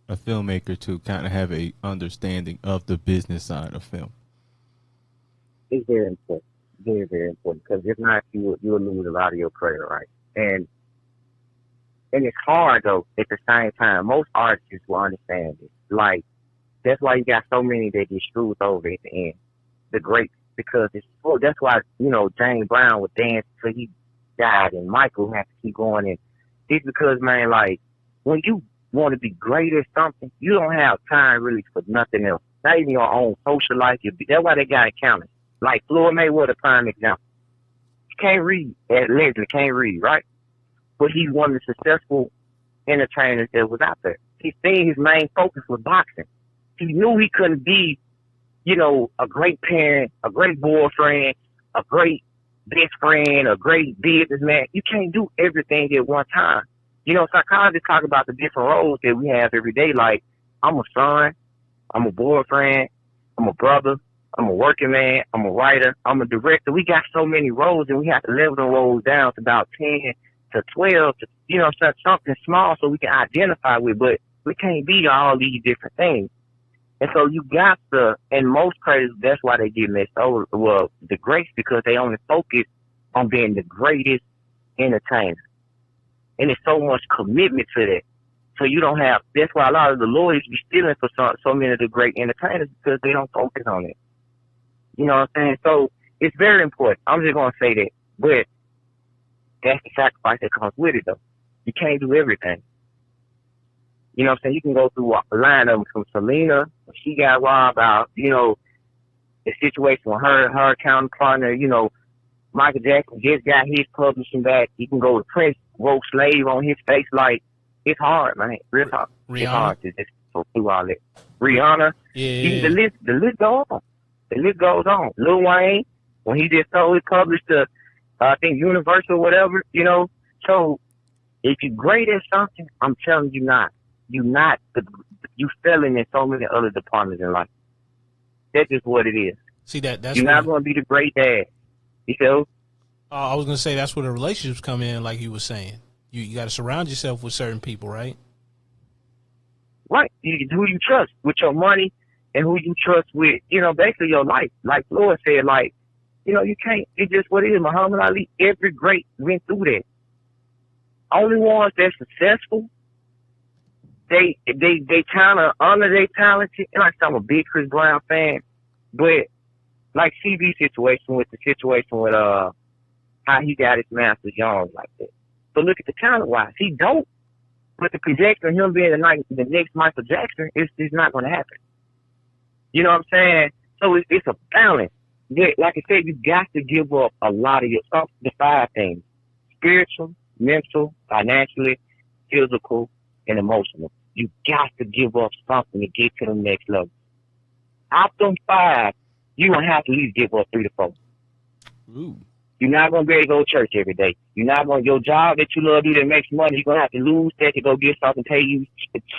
a filmmaker to kind of have a understanding of the business side of film? It's very important, very, very important. Because if not, you will lose a lot of your credit, right? And it's hard though. At the same time, most artists will understand it. Like, that's why you got so many that get screwed over at the end. The greats, because that's why James Brown would dance till died and Michael has to keep going. And it's because, man, like, when you want to be great at something, you don't have time really for nothing else. Not even your own social life. That's why they got accountants. Like Floyd Mayweather, prime example. He can't read. Allegedly can't read, right? But he's one of the successful entertainers that was out there. He seen his main focus was boxing. He knew he couldn't be, you know, a great parent, a great boyfriend, a great best friend, a great businessman. You can't do everything at one time. You know, psychologists talk about the different roles that we have every day. Like, I'm a son, I'm a boyfriend, I'm a brother, I'm a working man, I'm a writer, I'm a director. We got so many roles, and we have to level the roles down to about 10 to 12 to, you know, something small so we can identify with. But we can't be all these different things. And so you got to, and most credits, that's why they get messed over. Well, the greats, because they only focus on being the greatest entertainer. And there's so much commitment to that. So you don't have, that's why a lot of the lawyers be stealing for so many of the great entertainers, because they don't focus on it. You know what I'm saying? So it's very important. I'm just going to say that. But that's the sacrifice that comes with it, though. You can't do everything. You know what I'm saying? You can go through a line of them from Selena, when she got robbed out, you know, the situation with her accounting partner, you know, Michael Jackson just got his publishing back. You can go to Prince, wrote Slave on his face. Like, it's hard, man. Real hard. Rihanna. It's hard to just go through all that. Rihanna. Yeah. The list goes on. The list goes on. Lil Wayne, when he just sold his published to, I think, Universal or whatever, you know. So, if you're great at something, I'm telling you not. You failing in so many other departments in life. That's just what it is. See, that's you're not going to be the great dad. You feel? I was going to say that's where the relationships come in, like you were saying. You got to surround yourself with certain people, right? Right. Who you trust with your money and who you trust with, you know, basically your life. Like Floyd said, like, you know, you can't, it's just what it is. Muhammad Ali, every great went through that. Only ones that's successful, they kind of honor their talent. And like, I'm a big Chris Brown fan, but like CB situation with the situation with how he got his master's young like that. But look at the talent wise, he don't. But the projection of him being the next Michael Jackson is not going to happen. You know what I'm saying? So it's a balance. Yeah, like I said, you got to give up a lot of the 5 things: spiritual, mental, financially, physical, and emotional. You got to give up something to get to the next level. Out them 5, you're going to have to at least give up 3 to 4. Ooh. You're not going to be able to go to church every day. You're not going to, your job that you love to do that makes money, you're going to have to lose that to go get something, pay you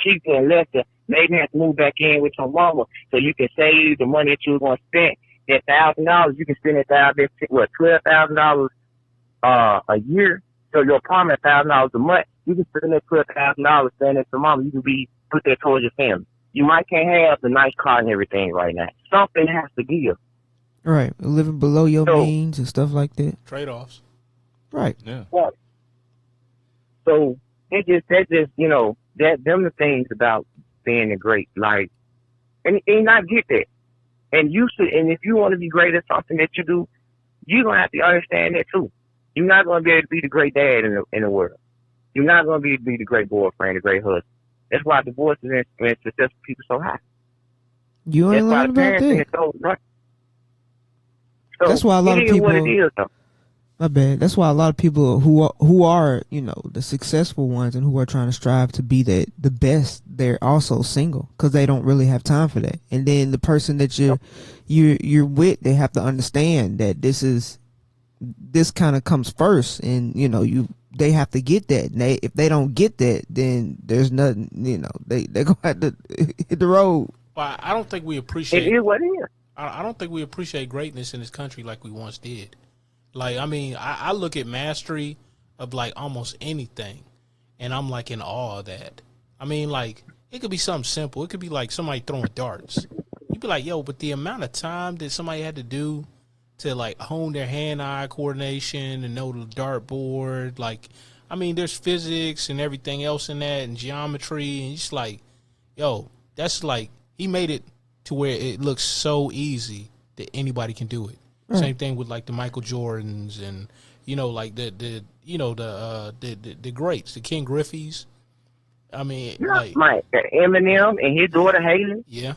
cheaper and lesser. Maybe have to move back in with your mama so you can save the money that you're going to spend. That $1,000, you can spend $12,000 a year. So your apartment $1,000 a month, you can spend that $12,000 staying at your mama. You can put that towards your family. You might can't have the nice car and everything right now. Something has to give. Right, living below your means and stuff like that. Trade-offs. Right. Yeah. Right. So that just you know, them the things about being a great, like, and not get that. And if you want to be great at something that you do, you're gonna have to understand that too. You're not gonna be able to be the great dad in the world. You're not gonna be the great boyfriend, the great husband. That's why divorces and successful people so high. You ain't lying about that. So, right. So that's why a lot of people. What it is, my bad. That's why a lot of people who are you know the successful ones and who are trying to strive to be the best, they're also single because they don't really have time for that. And then the person that you're with, they have to understand that this kind of comes first, and you know they have to get that. And if they don't get that, then there's nothing. You know they're gonna have to hit the road. Well, I don't think we appreciate. It is what it is. I don't think we appreciate greatness in this country like we once did. Like, I mean, I look at mastery of, like, almost anything, and I'm, like, in awe of that. I mean, like, it could be something simple. It could be, like, somebody throwing darts. You'd be like, yo, but the amount of time that somebody had to do to, like, hone their hand-eye coordination and know the dartboard, like, I mean, there's physics and everything else in that and geometry, and it's like, yo, that's, like, he made it to where it looks so easy that anybody can do it. Same thing with like the Michael Jordans and like the greats, the Ken Griffey's. I mean, like Eminem and his daughter Haley. Yeah.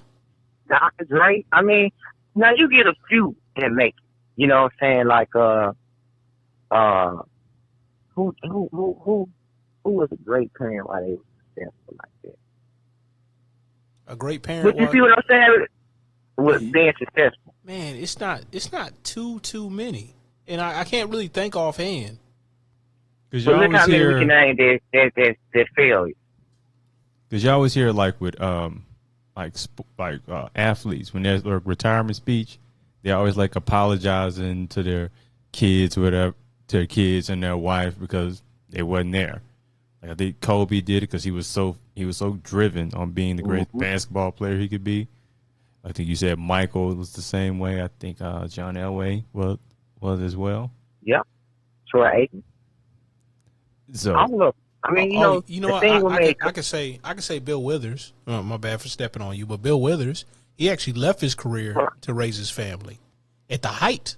Dr. Dre. I mean, now you get a few that make it. You know what I'm saying? Like who was a great parent while they were successful like that? A great parent. But you see what I'm saying? Was being successful. Man, it's not too many, and I can't really think offhand. Because look how many we can name that failed. Because you always hear like with athletes when there's a retirement speech, they're always like apologizing to their kids or whatever, to their kids and their wife because they wasn't there. Like I think Kobe did it because he was so driven on being the great basketball player he could be. I think you said Michael was the same way. I think John Elway was as well. Yep. Troy Aikman. So I don't know. I mean, I could say Bill Withers. My bad for stepping on you, but Bill Withers, he actually left his career to raise his family at the height.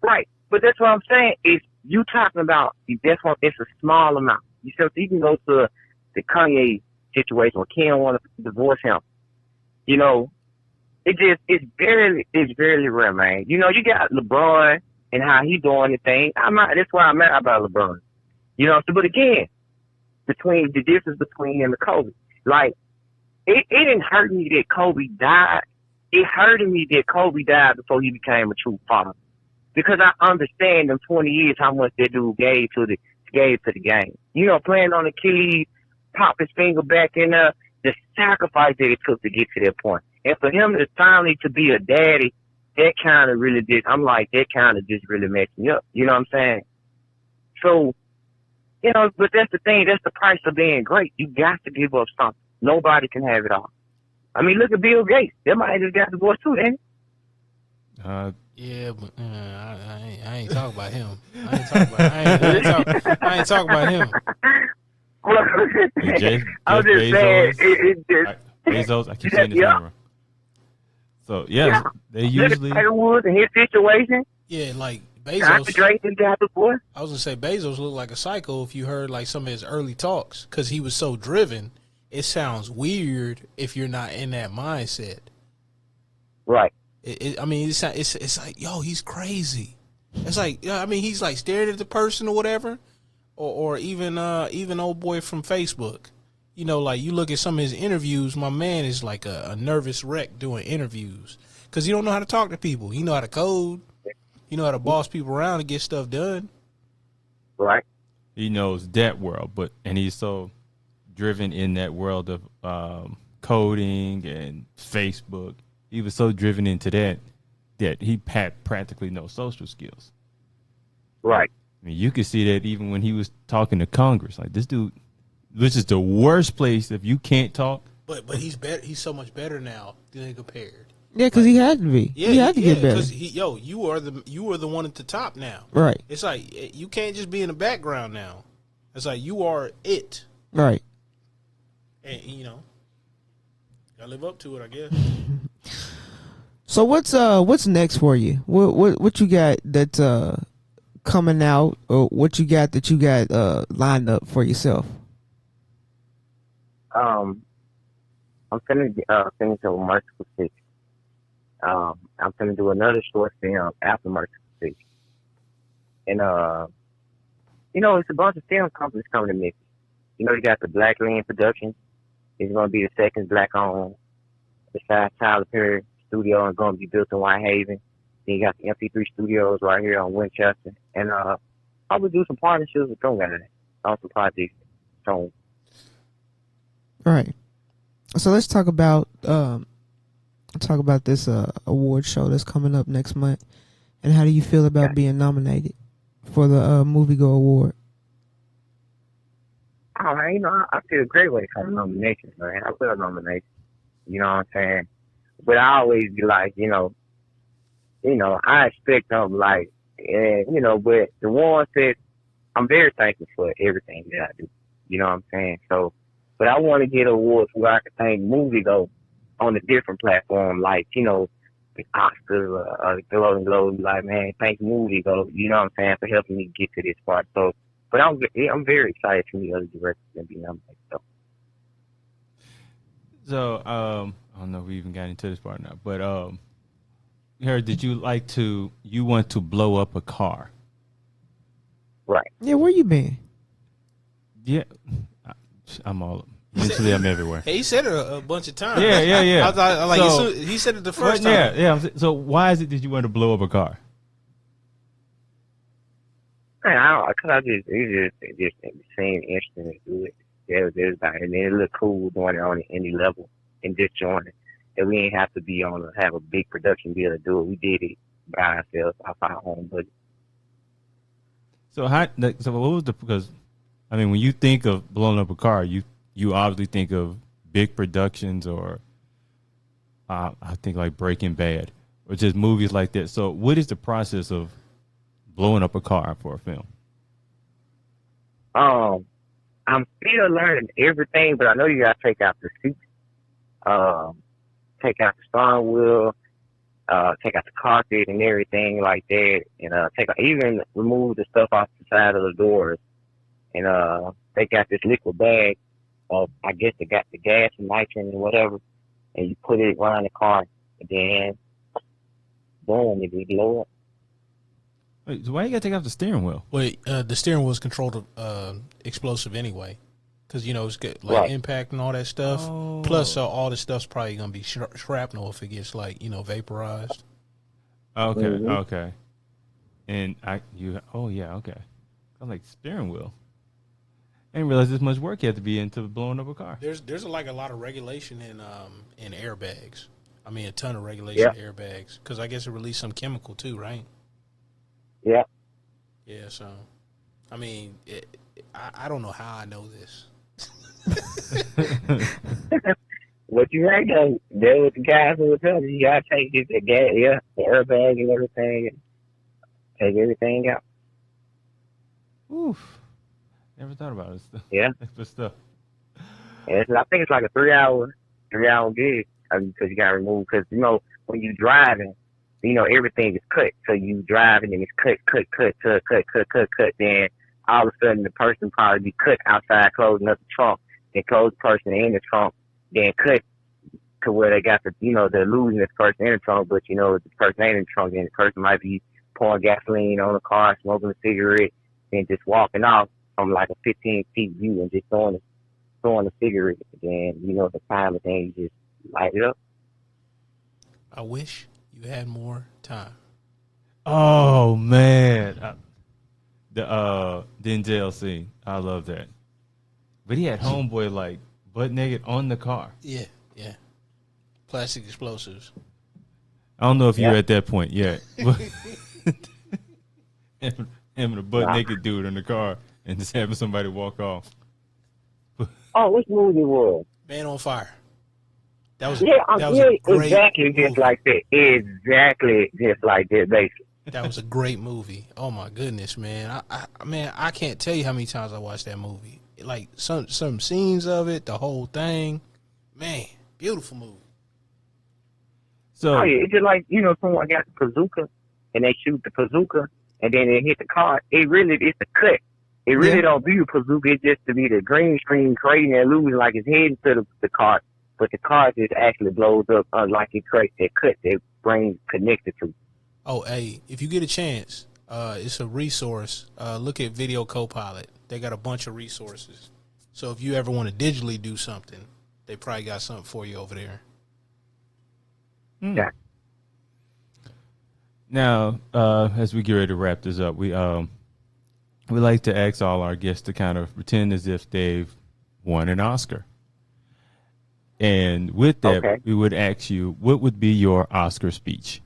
Right, but that's what I'm saying. Is you talking about that's what it's a small amount. You can go to the Kanye situation where Ken want to divorce him. It's barely rare, man. You got LeBron and how he doing the thing. That's why I'm mad about LeBron. But again, between the difference between him and Kobe, like it didn't hurt me that Kobe died. It hurted me that Kobe died before he became a true father, because I understand in 20 years how much that dude gave to the game. Playing on Achilles, pop his finger back in the sacrifice that it took to get to that point. And for him to finally to be a daddy, that kind of really did. I'm like, that kind of just really messed me up. You know what I'm saying? So, but that's the thing. That's the price of being great. You got to give up something. Nobody can have it all. I mean, look at Bill Gates. That might have just got divorced too, didn't he? Yeah, but I ain't talking about him. I ain't talking about him. Jeff I'm just Bezos, saying. Bezos, I keep saying this number. So, they usually. Tiger Woods and his situation. Yeah, like Bezos. I was going to say Bezos looked like a psycho if you heard like some of his early talks because he was so driven. It sounds weird if you're not in that mindset. Right. It's like, yo, he's crazy. It's like, he's like staring at the person or whatever, or even old boy from Facebook. Like you look at some of his interviews, my man is like a nervous wreck doing interviews because he don't know how to talk to people. He know how to code. He know how to boss people around and get stuff done. Right. He knows that world, and he's so driven in that world of coding and Facebook. He was so driven into that he had practically no social skills. Right. I mean, you could see that even when he was talking to Congress. Like, this dude, this is the worst place if you can't talk. But he's better. He's so much better now than compared. Yeah, because he had to be. Yeah, he had to get better. Because you are the one at the top now. Right. It's like you can't just be in the background now. It's like you are it. Right. And gotta live up to it, I guess. So what's next for you? What you got that's coming out, or what you got lined up for yourself? I'm finna finish up Merciful Six. I'm finna do another short film after Merciful Six. And it's a bunch of film companies coming to Memphis. You got the Black Land Productions. It's gonna be the second black owned besides Tyler Perry studio, and going to be built in Whitehaven. Then you got the MP3 studios right here on Winchester, and probably do some partnerships with them guys on some projects. So, all right. So let's talk about this award show that's coming up next month, and how do you feel about being nominated for the Movie Go Award? Oh, I feel great when it comes to nominations, man. I feel nominations. You know what I'm saying? But I always be like, I expect them, like, but the ones that I'm very thankful for everything that I do. You know what I'm saying? So, but I want to get awards where I can thank Movie Go on a different platform, like, the the Oscars or the Golden Globes, like, man, thank you, movie, go, you know what I'm saying, for helping me get to this part. So, but I'm very excited to meet other directors and be nominated. So, I don't know if we even got into this part now, but heard that you want to blow up a car. Right. Yeah, where you been? Yeah, I'm everywhere. Hey, he said it a bunch of times. Yeah. I thought, like, So, he said it the first time. Yeah. So why is it that you want to blow up a car? Man, I don't, cause it just seemed interesting to do it. And then it looked cool doing it on any level and just join it. And we ain't have to have a big production deal to do it. We did it by ourselves off our own budget. So what was because, I mean, when you think of blowing up a car, you obviously think of big productions or I think like Breaking Bad or just movies like that. So what is the process of blowing up a car for a film? I'm still learning everything, but I know you gotta take out the seats, take out the steering wheel, take out the carpet and everything like that, and even remove the stuff off the side of the doors. And they got this liquid bag of, I guess they got the gas and nitrogen and whatever, and you put it around the car, and then boom, it blow up. Wait, so why you gotta take off the steering wheel? Well, the steering wheel is controlled explosive anyway, because it's got like impact and all that stuff. Oh. Plus, all the stuff's probably gonna be shrapnel if it gets vaporized. Okay, Mm-hmm. okay. And okay. I'm like, steering wheel. I didn't realize this much work you had to be into blowing up a car. There's like a lot of regulation in airbags. I mean, a ton of regulation in airbags, because I guess it released some chemical too, right? Yeah. Yeah, so, I mean, I don't know how I know this. What you ain't done, there with the guys who were telling you, gotta take the gas, the airbag and everything, and take everything out. Oof. Never thought about it. Yeah. Extra stuff. And I think it's like a 3-hour gig, because you gotta remove, because, when you driving, everything is cut. So you driving and it's cut, then all of a sudden the person probably be cut outside closing up the trunk, then close the person in the trunk, then cut to where they got they're losing this person in the trunk, but the person ain't in the trunk, then the person might be pouring gasoline on the car, smoking a cigarette, and just walking off from like a 15 feet view and just throwing a cigarette. Then, the time of thing, you just light it up. I wish you had more time. Oh man, the Denzel scene, I love that. But he had homeboy like butt naked on the car. Yeah. Plastic explosives. I don't know if you're at that point yet. Having a butt naked dude in the car and just having somebody walk off. Oh, which movie was? Man on Fire. That was exactly just like that. Exactly just like that, basically. That was a great movie. Oh my goodness, man! I can't tell you how many times I watched that movie. Like some scenes of it, the whole thing, man, beautiful movie. So it's just like someone got the bazooka and they shoot the bazooka and then they hit the car. It's a cut. It really don't be a bazooka. It's just to be the green screen creating and losing like it's heading to the car. But the car just actually blows up like it creates that cut that brain connected to. Oh, hey, if you get a chance, it's a resource. Look at Video Copilot. They got a bunch of resources. So if you ever want to digitally do something, they probably got something for you over there. Yeah. Now, as we get ready to wrap this up, we like to ask all our guests to kind of pretend as if they've won an Oscar. And with that, we would ask you, what would be your Oscar speech?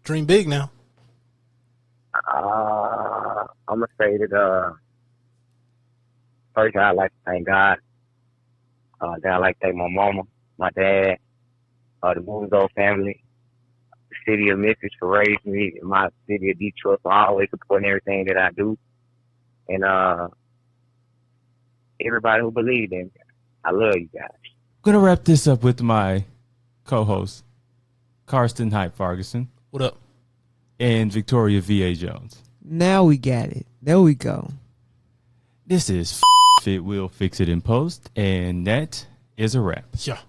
Dream big now. I'm gonna say that first I'd like to thank God. Then I'd like to thank my mama, my dad, the Moongo family, the city of Memphis for raising me, and my city of Detroit for always supporting everything that I do, and everybody who believed in me. I love you guys. gonna wrap this up with my co-host, Karsten Hype Ferguson. What up? And Victoria V.A. Jones. Now we got it. There we go. This is It Will Fix It in Post, and that is a wrap. Yeah.